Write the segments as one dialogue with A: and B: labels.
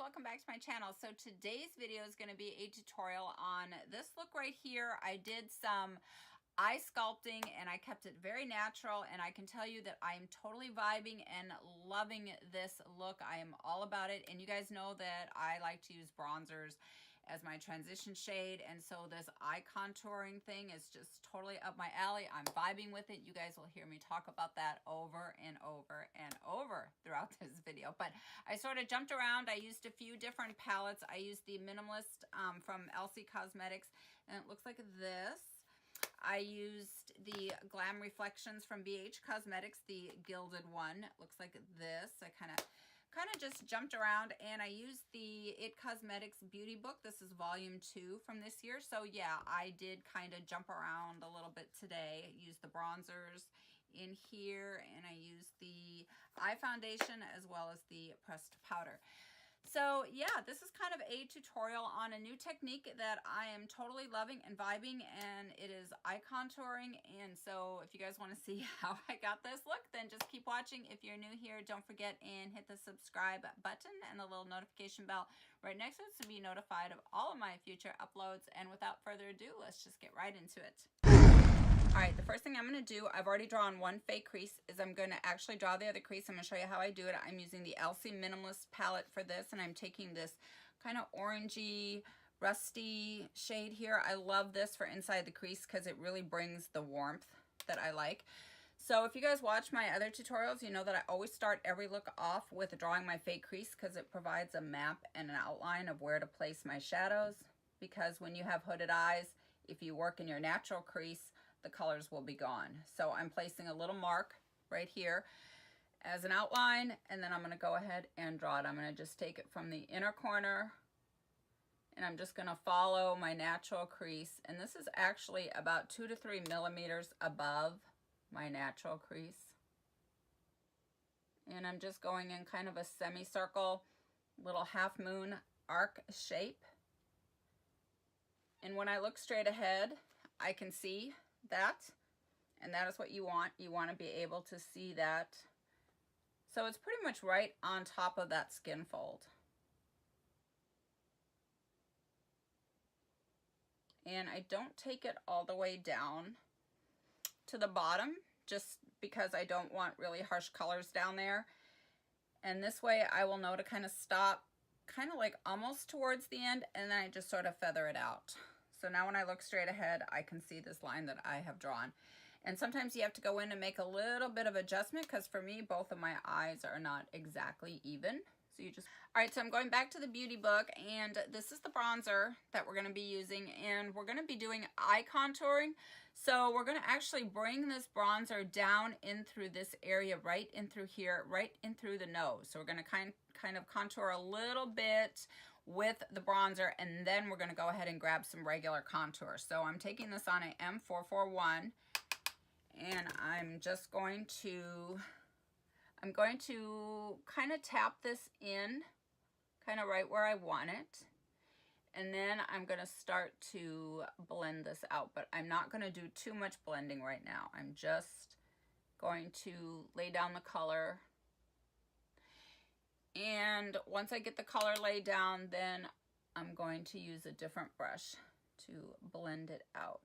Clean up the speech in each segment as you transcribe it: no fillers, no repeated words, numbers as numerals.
A: welcome back to my channel. So today's video is going to be a tutorial on this look right here. I did some eye sculpting and I kept it very natural, and I can tell you that I am totally vibing and loving this look. I am all about it, and you guys know that I like to use bronzers as my transition shade, and so this eye contouring thing is just totally up my alley. I'm vibing with it. You guys will hear me talk about that over and over and over throughout this video, but I sort of jumped around. I used a few different palettes. I used the Minimalist from LC Cosmetics, and it looks like this. I used the Glam Reflections from BH Cosmetics, the gilded one. It looks like this. I kind of just jumped around, and I used the It Cosmetics Beauty Book. This is volume 2 from this year. So yeah, I did kind of jump around a little bit today. I used the bronzers in here, and I used the eye foundation as well as the pressed powder. So yeah, this is kind of a tutorial on a new technique that I am totally loving and vibing, and it is eye contouring. And so if you guys want to see how I got this look, then just keep watching. If you're new here, don't forget and hit the subscribe button and the little notification bell right next to it to be notified of all of my future uploads. And without further ado, let's just get right into it. All right, the first thing I'm going to do, I've already drawn one fake crease, is I'm going to actually draw the other crease. I'm going to show you how I do it. I'm using the LC Minimalist palette for this, and I'm taking this kind of orangey, rusty shade here. I love this for inside the crease because it really brings the warmth that I like. So if you guys watch my other tutorials, you know that I always start every look off with drawing my fake crease because it provides a map and an outline of where to place my shadows. Because when you have hooded eyes, if you work in your natural crease, the colors will be gone. So I'm placing a little mark right here as an outline, and then I'm going to go ahead and draw it. I'm going to just take it from the inner corner, and I'm just going to follow my natural crease. And this is actually about 2 to 3 millimeters above my natural crease. And I'm just going in kind of a semicircle, little half moon arc shape. And when I look straight ahead, I can see that, and that is what you want. You want to be able to see that. So it's pretty much right on top of that skin fold. And I don't take it all the way down to the bottom just because I don't want really harsh colors down there. And this way I will know to kind of stop kind of like almost towards the end, and then I just sort of feather it out. So now when I look straight ahead, I can see this line that I have drawn. And sometimes you have to go in and make a little bit of adjustment because for me, both of my eyes are not exactly even. So you just, all right, so I'm going back to the beauty book, and this is the bronzer that we're going to be using, and we're going to be doing eye contouring. So we're going to actually bring this bronzer down in through this area, right in through here, right in through the nose. So we're going to kind of contour a little bit with the bronzer, and then we're going to go ahead and grab some regular contour. So I'm taking this on a M441, and I'm just going to kind of tap this in kind of right where I want it, and then I'm going to start to blend this out, but I'm not going to do too much blending right now. I'm just going to lay down the color. And once I get the color laid down, then I'm going to use a different brush to blend it out.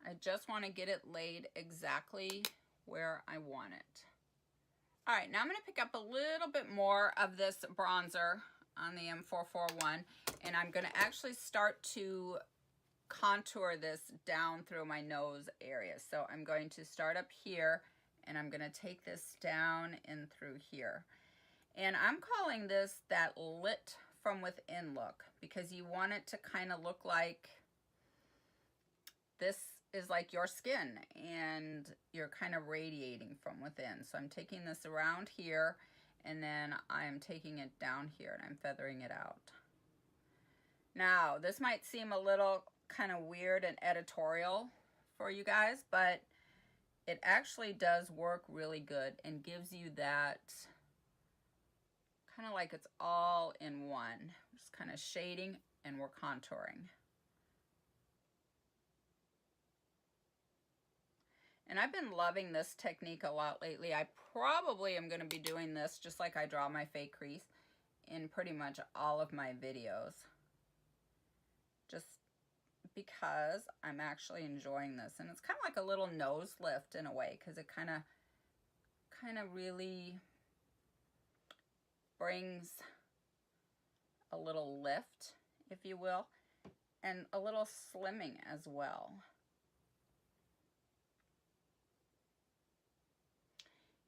A: I just want to get it laid exactly where I want it. All right, now I'm going to pick up a little bit more of this bronzer on the M441, and I'm going to actually start to contour this down through my nose area. So I'm going to start up here, and I'm going to take this down in through here. And I'm calling this that lit from within look because you want it to kind of look like this is like your skin and you're kind of radiating from within. So I'm taking this around here, and then I'm taking it down here, and I'm feathering it out. Now, this might seem a little kind of weird and editorial for you guys, but it actually does work really good and gives you that kind of like it's all in one. Just kind of shading, and we're contouring. And I've been loving this technique a lot lately. I probably am going to be doing this just like I draw my fake crease in pretty much all of my videos. Just because I'm actually enjoying this. And it's kind of like a little nose lift in a way, because it kind of really brings a little lift, if you will, and a little slimming as well.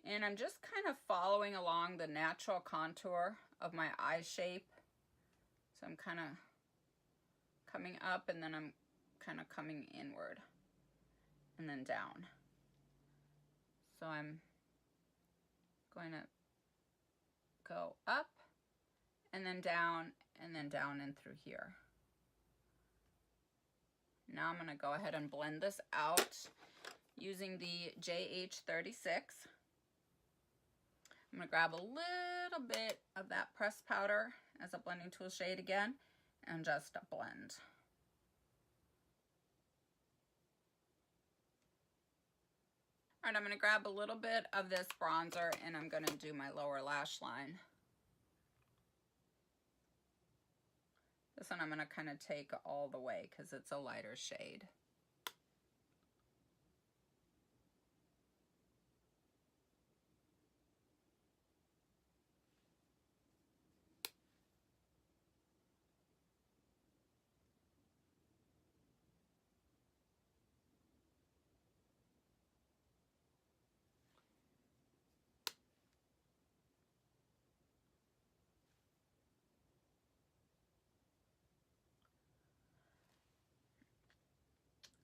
A: And I'm just kind of following along the natural contour of my eye shape. So I'm kind of coming up, and then I'm kind of coming inward and then down. So I'm going to go up and then down and through here. Now I'm going to go ahead and blend this out using the JH36. I'm going to grab a little bit of that pressed powder as a blending tool shade again and just blend. All right, I'm going to grab a little bit of this bronzer and I'm going to do my lower lash line. This one I'm going to kind of take all the way because it's a lighter shade.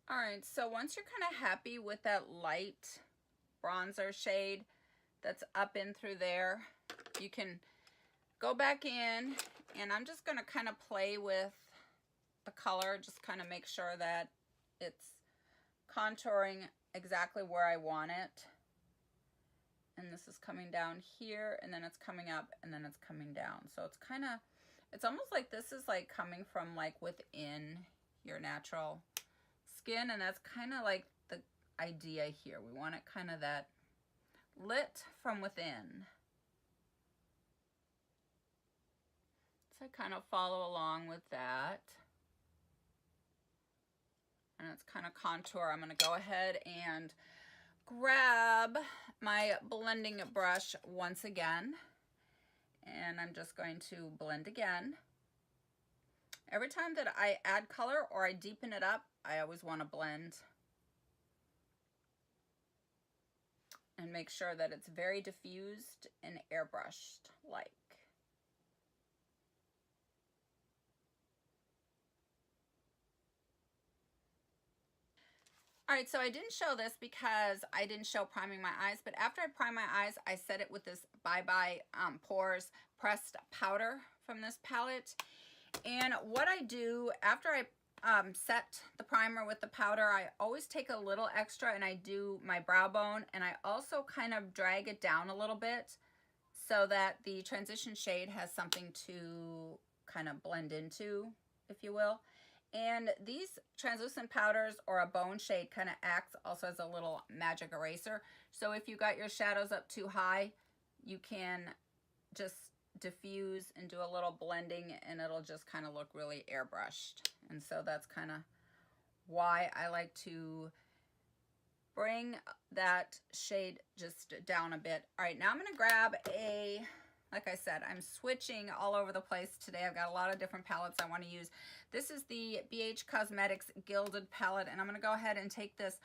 A: All right, so once you're kind of happy with that light bronzer shade that's up in through there, you can go back in, and I'm just going to kind of play with the color, just kind of make sure that it's contouring exactly where I want it. And this is coming down here, and then it's coming up, and then it's coming down. So it's kind of, it's almost like this is like coming from like within your natural skin, and that's kind of like the idea here. We want it kind of that lit from within. So I kind of follow along with that. And it's kind of contour. I'm going to go ahead and grab my blending brush once again. And I'm just going to blend again. Every time that I add color or I deepen it up, I always want to blend and make sure that it's very diffused and airbrushed like. All right, so I didn't show this because I didn't show priming my eyes, but after I prime my eyes, I set it with this Bye Bye Pores pressed powder from this palette. And what I do after I set the primer with the powder, I always take a little extra and I do my brow bone, and I also kind of drag it down a little bit so that the transition shade has something to kind of blend into, if you will. And these translucent powders or a bone shade kind of acts also as a little magic eraser. So if you got your shadows up too high, you can just diffuse and do a little blending and it'll just kind of look really airbrushed. And so that's kind of why I like to bring that shade just down a bit. All right, now I'm going to grab a, like I said, I'm switching all over the place today. I've got a lot of different palettes I want to use. This is the BH Cosmetics Gilded palette, and I'm going to go ahead and take this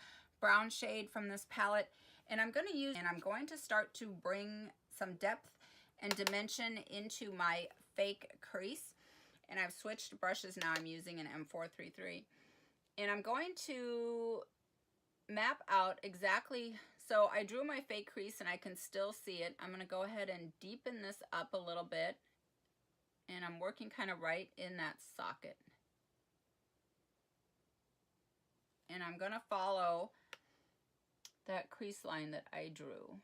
A: brown shade from this palette, and I'm going to use, and I'm going to start to bring some depth and dimension into my fake crease. And I've switched brushes now. I'm using an M433. And I'm going to map out exactly, so I drew my fake crease and I can still see it. I'm going to go ahead and deepen this up a little bit. And I'm working kind of right in that socket. And I'm going to follow that crease line that I drew.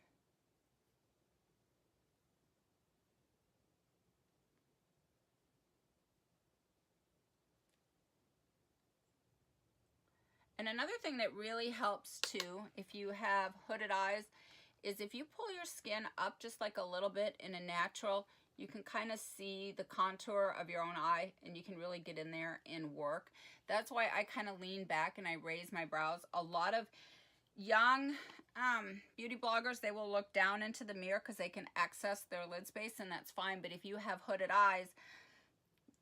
A: And another thing that really helps too, if you have hooded eyes, is if you pull your skin up just like a little bit in a natural, you can kind of see the contour of your own eye and you can really get in there and work. That's why I kind of lean back and I raise my brows. A lot of young beauty bloggers, they will look down into the mirror because they can access their lid space, and that's fine. But if you have hooded eyes,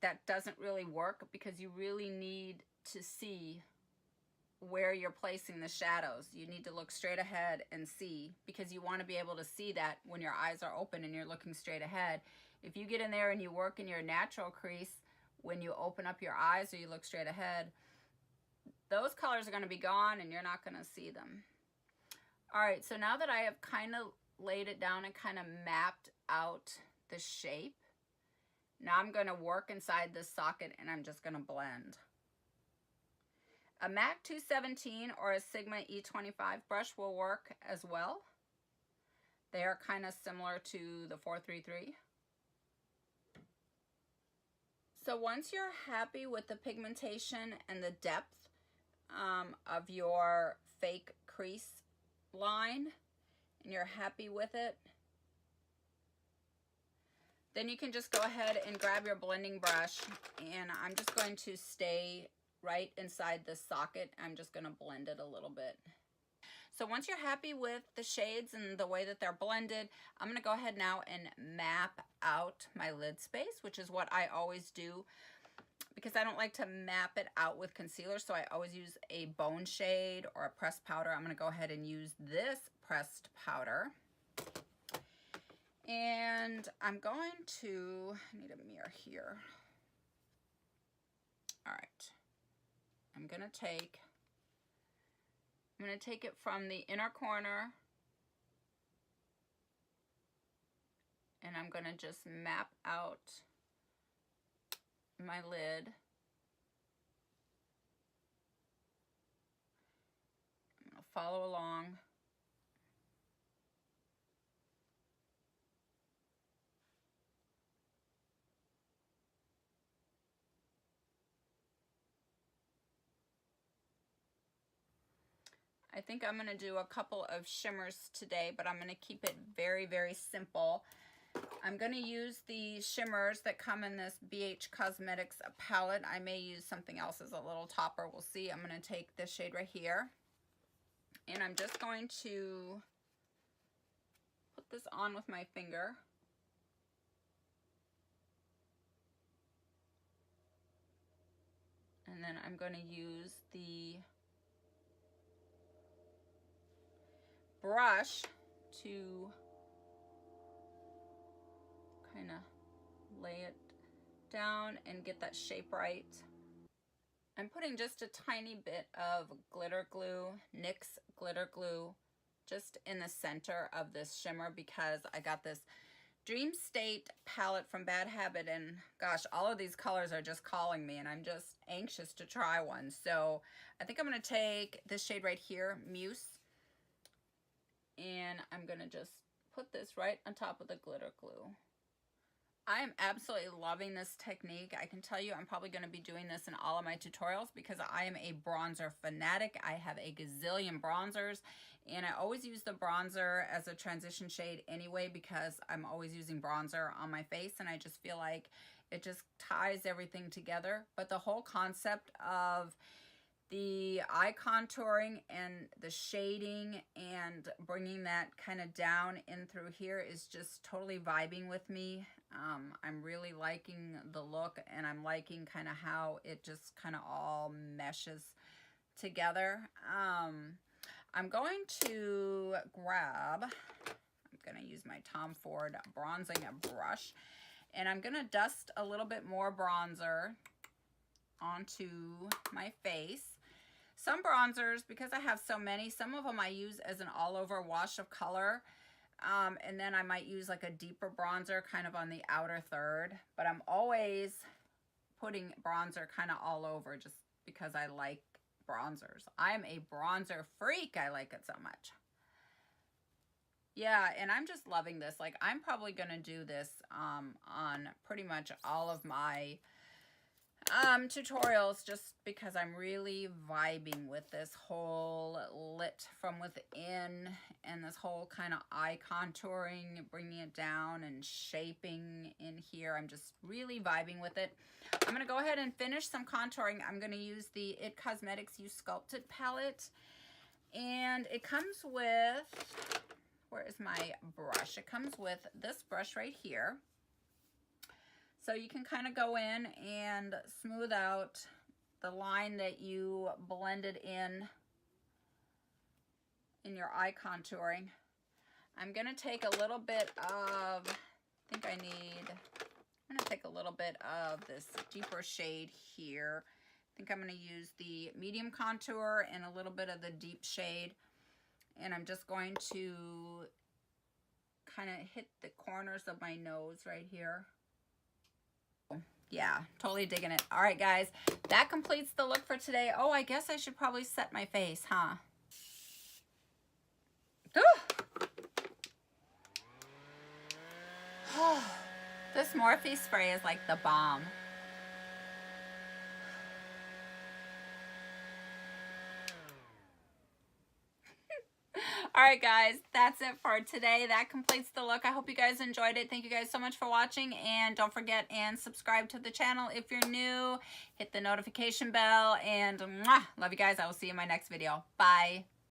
A: that doesn't really work because you really need to see where you're placing the shadows. You need to look straight ahead and see, because you want to be able to see that when your eyes are open and you're looking straight ahead. If you get in there and you work in your natural crease when you open up your eyes or you look straight ahead, those colors are going to be gone and you're not going to see them. All right, so now that I have kind of laid it down and kind of mapped out the shape, now I'm going to work inside this socket and I'm just going to blend. A MAC 217 or a Sigma E25 brush will work as well. They are kind of similar to the 433. So once you're happy with the pigmentation and the depth of your fake crease line, and you're happy with it, then you can just go ahead and grab your blending brush, and I'm just going to stay right inside the socket. I'm just going to blend it a little bit. So once you're happy with the shades and the way that they're blended, I'm going to go ahead now and map out my lid space, which is what I always do because I don't like to map it out with concealer. So I always use a bone shade or a pressed powder. I'm going to go ahead and use this pressed powder. And I'm going to, I need a mirror here. All right. I'm going to take it from the inner corner, and I'm going to just map out my lid. I'm going to follow along. I think I'm going to do a couple of shimmers today, but I'm going to keep it very, very simple. I'm going to use the shimmers that come in this BH Cosmetics palette. I may use something else as a little topper. We'll see. I'm going to take this shade right here, and I'm just going to put this on with my finger. And then I'm going to use the brush to kind of lay it down and get that shape right. I'm putting just a tiny bit of glitter glue, NYX glitter glue, just in the center of this shimmer because I got this Dream State palette from Bad Habit, and gosh, all of these colors are just calling me and I'm just anxious to try one. So I think I'm going to take this shade right here, Muse, and I'm going to just put this right on top of the glitter glue. I am absolutely loving this technique. I can tell you I'm probably going to be doing this in all of my tutorials because I am a bronzer fanatic. I have a gazillion bronzers, and I always use the bronzer as a transition shade anyway because I'm always using bronzer on my face, and I just feel like it just ties everything together. But the whole concept of the eye contouring and the shading and bringing that kind of down in through here is just totally vibing with me. I'm really liking the look, and I'm liking kind of how it just kind of all meshes together. I'm going to grab, I'm going to use my Tom Ford bronzing brush, and I'm going to dust a little bit more bronzer onto my face. Some bronzers, because I have so many, some of them I use as an all-over wash of color. And then I might use like a deeper bronzer kind of on the outer third. But I'm always putting bronzer kind of all over just because I like bronzers. I am a bronzer freak. I like it so much. Yeah, and I'm just loving this. Like, I'm probably going to do this on pretty much all of my tutorials just because I'm really vibing with this whole lit from within and this whole kind of eye contouring, bringing it down and shaping in here. I'm just really vibing with it. I'm going to go ahead and finish some contouring. I'm going to use the It Cosmetics You Sculpted palette, and it comes with, where is my brush? It comes with this brush right here. So you can kind of go in and smooth out the line that you blended in your eye contouring. I'm going to take a little bit of, I'm going to take a little bit of this deeper shade here. I think I'm going to use the medium contour and a little bit of the deep shade. And I'm just going to kind of hit the corners of my nose right here. Yeah, totally digging it. All right, guys, that completes the look for today. Oh, I guess I should probably set my face, huh? This Morphe spray is like the bomb. All right, guys, that's it for today. That completes the look. I hope you guys enjoyed it. Thank you guys so much for watching, and don't forget and subscribe to the channel if you're new. Hit the notification bell, and mwah, love you guys. I will see you in my next video. Bye.